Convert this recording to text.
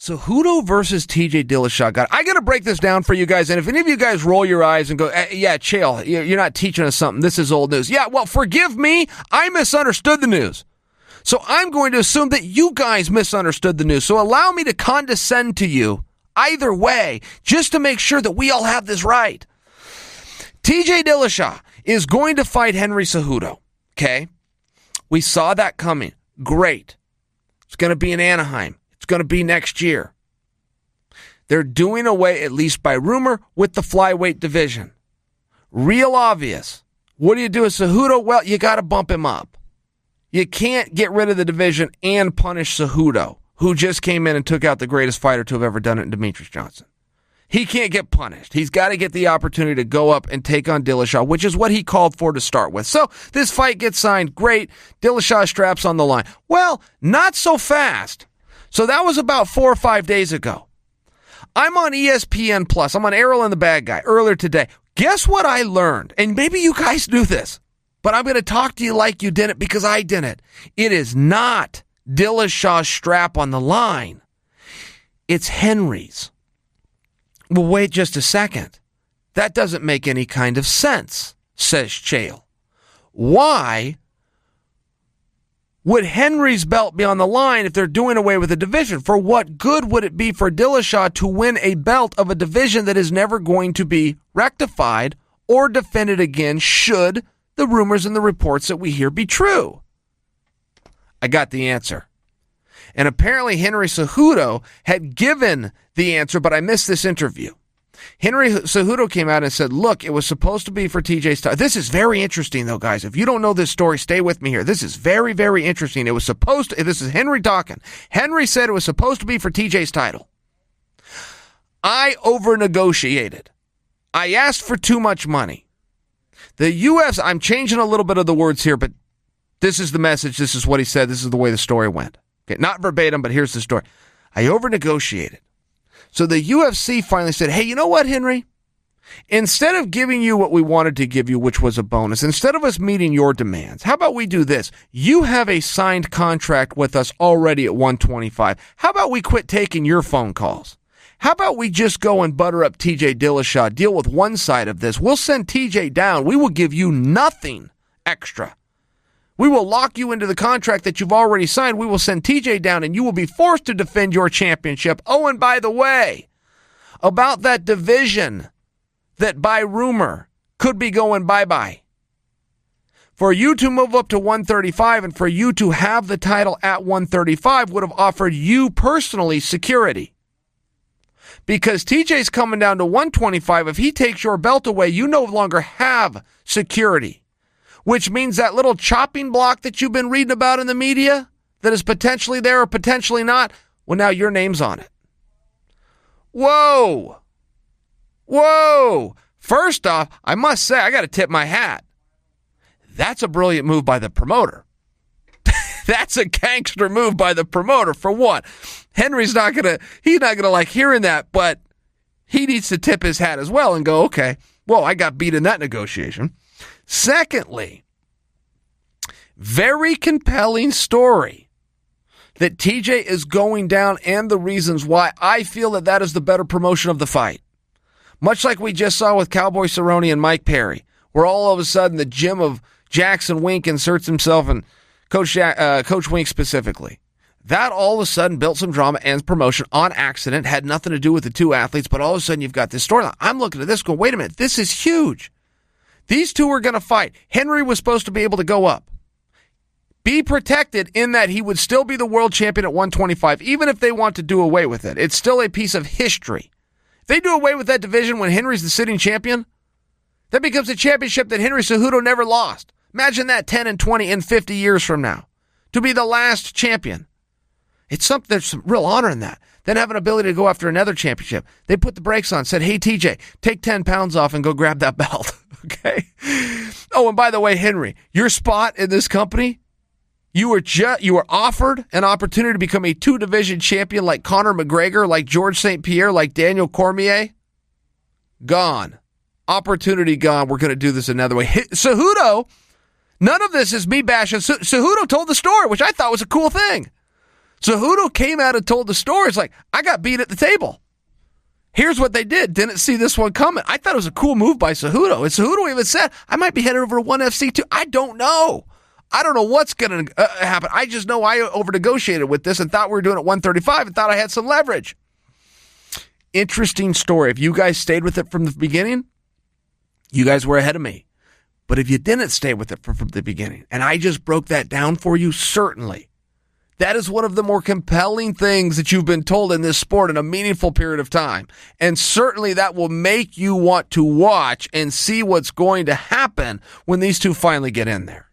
Cejudo versus T.J. Dillashaw. I got to break this down for you guys. And if any of you guys roll your eyes and go, yeah, Chael, you're not teaching us something. This is old news. Yeah, well, forgive me. I misunderstood the news. So I'm going to assume that you guys misunderstood the news. So allow me to condescend to you either way, just to make sure that we all have this right. T.J. Dillashaw is going to fight Henry Cejudo. Okay? We saw that coming. Great. It's going to be in Anaheim. It's going to be next year. They're doing away, at least by rumor, with the flyweight division. Real obvious. What do you do with Cejudo? Well, you got to bump him up. You can't get rid of the division and punish Cejudo, who just came in and took out the greatest fighter to have ever done it in Demetrius Johnson. He can't get punished. He's got to get the opportunity to go up and take on Dillashaw, which is what he called for to start with. So this fight gets signed. Great. Dillashaw straps on the line. Well, not so fast. So that was about 4 or 5 days ago. I'm on ESPN Plus. I'm on Errol and the Bad Guy earlier today. Guess what I learned? And maybe you guys knew this, but I'm going to talk to you like you didn't because I didn't. It is not Dillashaw's strap on the line. It's Henry's. Well, wait just a second. That doesn't make any kind of sense, says Chael. Why would Henry's belt be on the line if they're doing away with the division? For what good would it be for Dillashaw to win a belt of a division that is never going to be rectified or defended again should the rumors and the reports that we hear be true? I got the answer. And apparently Henry Cejudo had given the answer, but I missed this interview. Henry Cejudo came out and said, look, it was supposed to be for TJ's title. This is very interesting, though, guys. If you don't know this story, stay with me here. This is very, very interesting. It was supposed to, this is Henry talking. Henry said it was supposed to be for TJ's title. I over-negotiated. I asked for too much money. The UFC, I'm changing a little bit of the words here, but this is the message. This is what he said. This is the way the story went. Okay, not verbatim, but here's the story. I over-negotiated. So the UFC finally said, hey, you know what, Henry? Instead of giving you what we wanted to give you, which was a bonus, instead of us meeting your demands, how about we do this? You have a signed contract with us already at 125. How about we quit taking your phone calls? How about we just go and butter up TJ Dillashaw, deal with one side of this? We'll send TJ down. We will give you nothing extra. We will lock you into the contract that you've already signed. We will send TJ down, and you will be forced to defend your championship. Oh, and by the way, about that division that by rumor could be going bye-bye. For you to move up to 135 and for you to have the title at 135 would have offered you personally security. Because TJ's coming down to 125. If he takes your belt away, you no longer have security. Which means that little chopping block that you've been reading about in the media that is potentially there or potentially not, well, now your name's on it. Whoa. Whoa. First off, I must say, I got to tip my hat. That's a brilliant move by the promoter. That's a gangster move by the promoter. For what? Henry's not going to like hearing that, but he needs to tip his hat as well and go, okay, well, I got beat in that negotiation. Secondly, very compelling story that TJ is going down and the reasons why I feel that that is the better promotion of the fight. Much like we just saw with Cowboy Cerrone and Mike Perry, where all of a sudden the gym of Jackson Wink inserts himself and Coach Wink specifically. That all of a sudden built some drama and promotion on accident, had nothing to do with the two athletes, but all of a sudden you've got this storyline. I'm looking at this going, wait a minute, this is huge. These two are going to fight. Henry was supposed to be able to go up. Be protected in that he would still be the world champion at 125, even if they want to do away with it. It's still a piece of history. If they do away with that division when Henry's the sitting champion, that becomes a championship that Henry Cejudo never lost. Imagine that 10 and 20 and 50 years from now. To be the last champion. It's something, there's some real honor in that. Then have an ability to go after another championship. They put the brakes on, said, hey, TJ, take 10 pounds off and go grab that belt. Okay? Oh, and by the way, Henry, your spot in this company, you were offered an opportunity to become a two-division champion like Conor McGregor, like George St. Pierre, like Daniel Cormier. Gone. Opportunity gone. We're going to do this another way. Cejudo, none of this is me bashing. Cejudo told the story, which I thought was a cool thing. Cejudo came out and told the story. It's like, I got beat at the table. Here's what they did. Didn't see this one coming. I thought it was a cool move by Cejudo. And Cejudo even said, I might be headed over to ONE FC too. I don't know. I don't know what's going to happen. I just know I over-negotiated with this and thought we were doing it 135 and thought I had some leverage. Interesting story. If you guys stayed with it from the beginning, you guys were ahead of me. But if you didn't stay with it from the beginning, and I just broke that down for you, certainly, that is one of the more compelling things that you've been told in this sport in a meaningful period of time. And certainly that will make you want to watch and see what's going to happen when these two finally get in there.